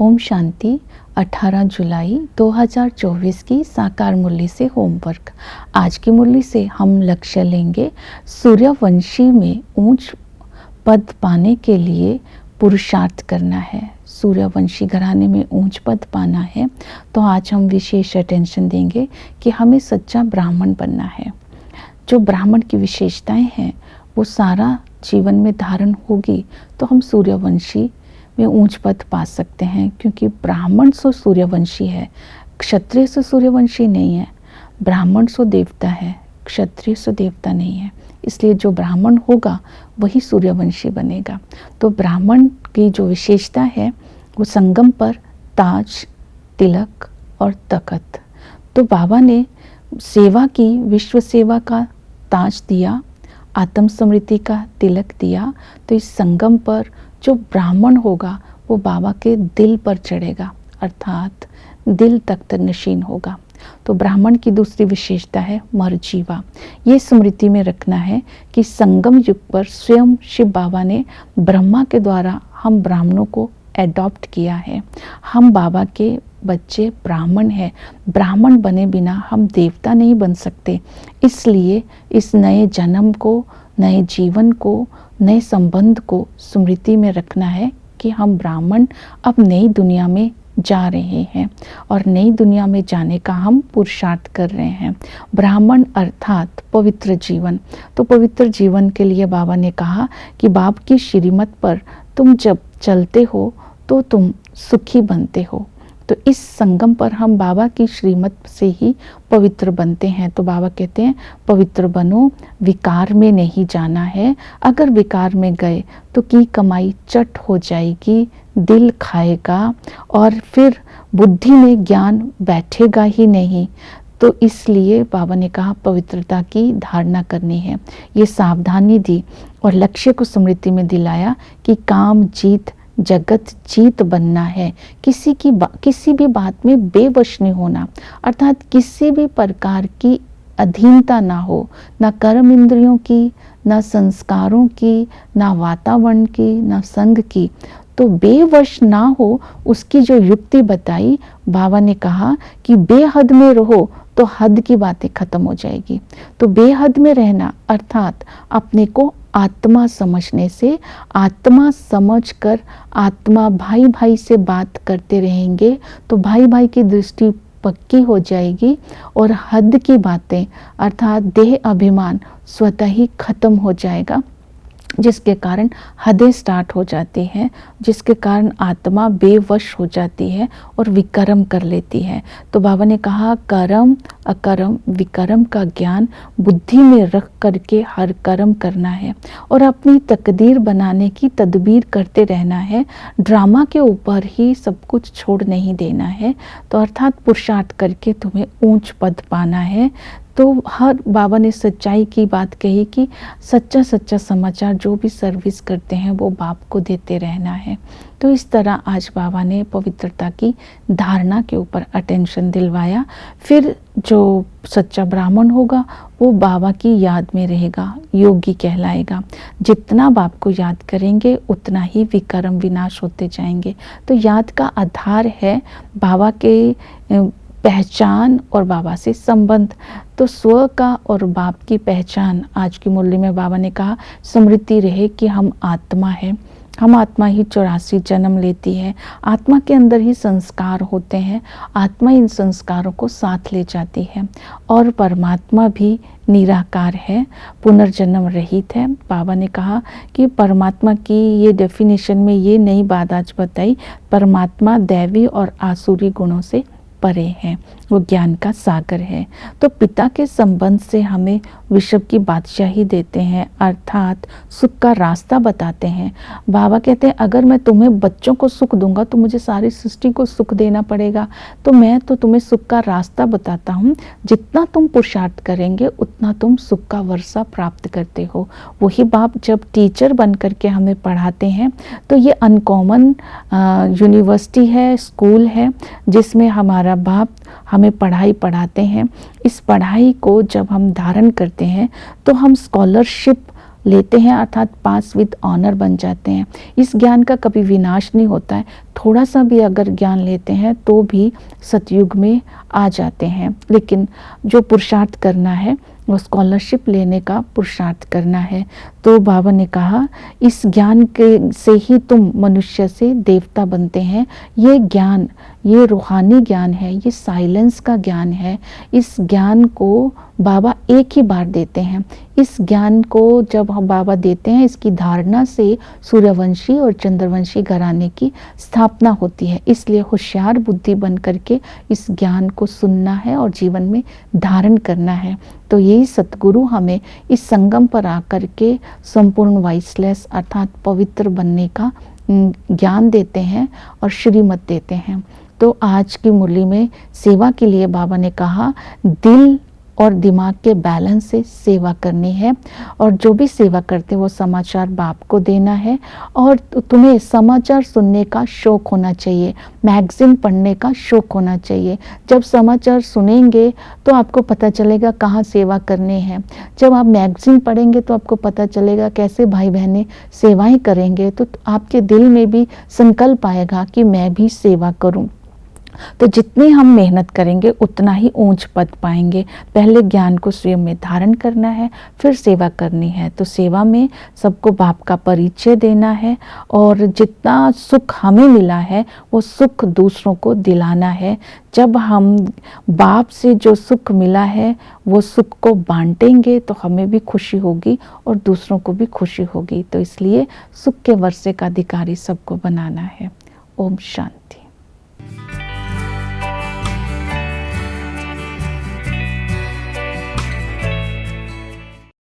ओम शांति। 18 जुलाई 2024 की साकार मुरली से होमवर्क। आज की मुरली से हम लक्ष्य लेंगे सूर्यवंशी में ऊंच पद पाने के लिए पुरुषार्थ करना है। सूर्यवंशी घराने में ऊंच पद पाना है तो आज हम विशेष अटेंशन देंगे कि हमें सच्चा ब्राह्मण बनना है। जो ब्राह्मण की विशेषताएं हैं वो सारा जीवन में धारण होगी तो हम सूर्यवंशी में ऊंच पद पा सकते हैं, क्योंकि ब्राह्मण सो सूर्यवंशी है, क्षत्रिय सो सूर्यवंशी नहीं है। ब्राह्मण सो देवता है, क्षत्रिय सो देवता नहीं है। इसलिए जो ब्राह्मण होगा वही सूर्यवंशी बनेगा। तो ब्राह्मण की जो विशेषता है वो संगम पर ताज, तिलक और तखत। तो बाबा ने सेवा की, विश्व सेवा का ताज दिया, आत्म स्मृति का तिलक दिया। तो इस संगम पर जो ब्राह्मण होगा वो बाबा के दिल पर चढ़ेगा, अर्थात दिल तक नशीन होगा। तो ब्राह्मण की दूसरी विशेषता है मरजीवा। ये स्मृति में रखना है कि संगम युग पर स्वयं शिव बाबा ने ब्रह्मा के द्वारा हम ब्राह्मणों को एडॉप्ट किया है। हम बाबा के बच्चे ब्राह्मण हैं। ब्राह्मण बने बिना हम देवता नहीं बन सकते। इसलिए इस नए जन्म को, नए जीवन को, नए संबंध को स्मृति में रखना है कि हम ब्राह्मण अब नई दुनिया में जा रहे हैं और नई दुनिया में जाने का हम पुरुषार्थ कर रहे हैं। ब्राह्मण अर्थात पवित्र जीवन। तो पवित्र जीवन के लिए बाबा ने कहा कि बाप की श्रीमत पर तुम जब चलते हो तो तुम सुखी बनते हो। तो इस संगम पर हम बाबा की श्रीमत से ही पवित्र बनते हैं। तो बाबा कहते हैं पवित्र बनो, विकार में नहीं जाना है। अगर विकार में गए तो की कमाई चट हो जाएगी, दिल खाएगा और फिर बुद्धि में ज्ञान बैठेगा ही नहीं। तो इसलिए बाबा ने कहा पवित्रता की धारणा करनी है। ये सावधानी दी और लक्ष्य को स्मृति में दिलाया कि काम जीत, जगत जीत बनना है। किसी भी बात में बेवश नहीं होना, अर्थात किसी भी प्रकार की अधीनता ना हो, ना कर्म इंद्रियों की, ना संस्कारों की, ना वातावरण की, ना संग की। तो बेवश ना हो, उसकी जो युक्ति बताई बाबा ने कहा कि बेहद में रहो तो हद की बातें खत्म हो जाएगी। तो बेहद में रहना अर्थात अपने को आत्मा समझने से, आत्मा समझकर आत्मा भाई भाई से बात करते रहेंगे तो भाई भाई की दृष्टि पक्की हो जाएगी और हद की बातें अर्थात देह अभिमान स्वतः ही खत्म हो जाएगा, जिसके कारण हदें स्टार्ट हो जाती हैं, जिसके कारण आत्मा बेवश हो जाती है और विकर्म कर लेती है। तो बाबा ने कहा कर्म, अकर्म, विकर्म का ज्ञान बुद्धि में रख करके हर कर्म करना है और अपनी तकदीर बनाने की तदबीर करते रहना है। ड्रामा के ऊपर ही सब कुछ छोड़ नहीं देना है। तो अर्थात पुरुषार्थ करके तुम्हें ऊंच पद पाना है। तो हर बाबा ने सच्चाई की बात कही कि सच्चा समाचार जो भी सर्विस करते हैं वो बाप को देते रहना है। तो इस तरह आज बाबा ने पवित्रता की धारणा के ऊपर अटेंशन दिलवाया। फिर जो सच्चा ब्राह्मण होगा वो बाबा की याद में रहेगा, योगी कहलाएगा। जितना बाप को याद करेंगे उतना ही विकर्म विनाश होते जाएंगे। तो याद का आधार है बाबा के पहचान और बाबा से संबंध। तो स्व का और बाप की पहचान आज की मुरली में बाबा ने कहा स्मृति रहे कि हम आत्मा है। हम आत्मा ही 84 जन्म लेती है। आत्मा के अंदर ही संस्कार होते हैं। आत्मा इन संस्कारों को साथ ले जाती है और परमात्मा भी निराकार है, पुनर्जन्म रहित है। बाबा ने कहा कि परमात्मा की ये डेफिनेशन में ये नई बात आज बताई, परमात्मा दैवी और आसुरी गुणों से परे हैं, वो ज्ञान का सागर है। तो पिता के संबंध से हमें विश्व की बादशाही देते हैं, अर्थात सुख का रास्ता बताते हैं। बाबा कहते हैं अगर मैं तुम्हें बच्चों को सुख दूंगा तो मुझे सारी सृष्टि को सुख देना पड़ेगा। तो मैं तो तुम्हें सुख का रास्ता बताता हूँ। जितना तुम पुरुषार्थ करेंगे उतना तुम सुख का वर्षा प्राप्त करते हो। वही बाप जब टीचर बन करके हमें पढ़ाते हैं तो ये अनकॉमन यूनिवर्सिटी है, स्कूल है, जिसमें हमारा बाप हमें पढ़ाई पढ़ाते हैं। इस पढ़ाई को जब हम धारण करते हैं तो हम स्कॉलरशिप लेते हैं अर्थात पास विद ऑनर बन जाते हैं। इस ज्ञान का कभी विनाश नहीं होता है। थोड़ा सा भी अगर ज्ञान लेते हैं तो भी सतयुग में आ जाते हैं, लेकिन जो पुरुषार्थ करना है वो स्कॉलरशिप लेने का पुरुषार्थ करना है। तो बाबा ने कहा इस ज्ञान के से ही तुम मनुष्य से देवता बनते हैं। ये ज्ञान, ये रूहानी ज्ञान है, ये साइलेंस का ज्ञान है। इस ज्ञान को बाबा एक ही बार देते हैं। इस ज्ञान को जब हम बाबा देते हैं, इसकी धारणा से सूर्यवंशी और चंद्रवंशी घराने की स्थापना होती है। इसलिए होशियार बुद्धि बन करके इस ज्ञान को सुनना है और जीवन में धारण करना है। तो यही सतगुरु हमें इस संगम पर आकर के संपूर्ण वाइसलेस अर्थात पवित्र बनने का ज्ञान देते हैं और श्रीमत देते हैं। तो आज की मुरली में सेवा के लिए बाबा ने कहा दिल और दिमाग के बैलेंस से सेवा करनी है, और जो भी सेवा करते हैं वो समाचार बाप को देना है। और तुम्हें समाचार सुनने का शौक होना चाहिए, मैगज़ीन पढ़ने का शौक होना चाहिए। जब समाचार सुनेंगे तो आपको पता चलेगा कहाँ सेवा करने हैं। जब आप मैगज़ीन पढ़ेंगे तो आपको पता चलेगा कैसे भाई बहनें सेवाएं करेंगे। तो आपके दिल में भी संकल्प आएगा कि मैं भी सेवा करूं। तो जितनी हम मेहनत करेंगे उतना ही ऊंच पद पाएंगे। पहले ज्ञान को स्वयं में धारण करना है, फिर सेवा करनी है। तो सेवा में सबको बाप का परिचय देना है, और जितना सुख हमें मिला है वो सुख दूसरों को दिलाना है। जब हम बाप से जो सुख मिला है वो सुख को बांटेंगे तो हमें भी खुशी होगी और दूसरों को भी खुशी होगी। तो इसलिए सुख के वर्षे का अधिकारी सबको बनाना है। ओम शांति।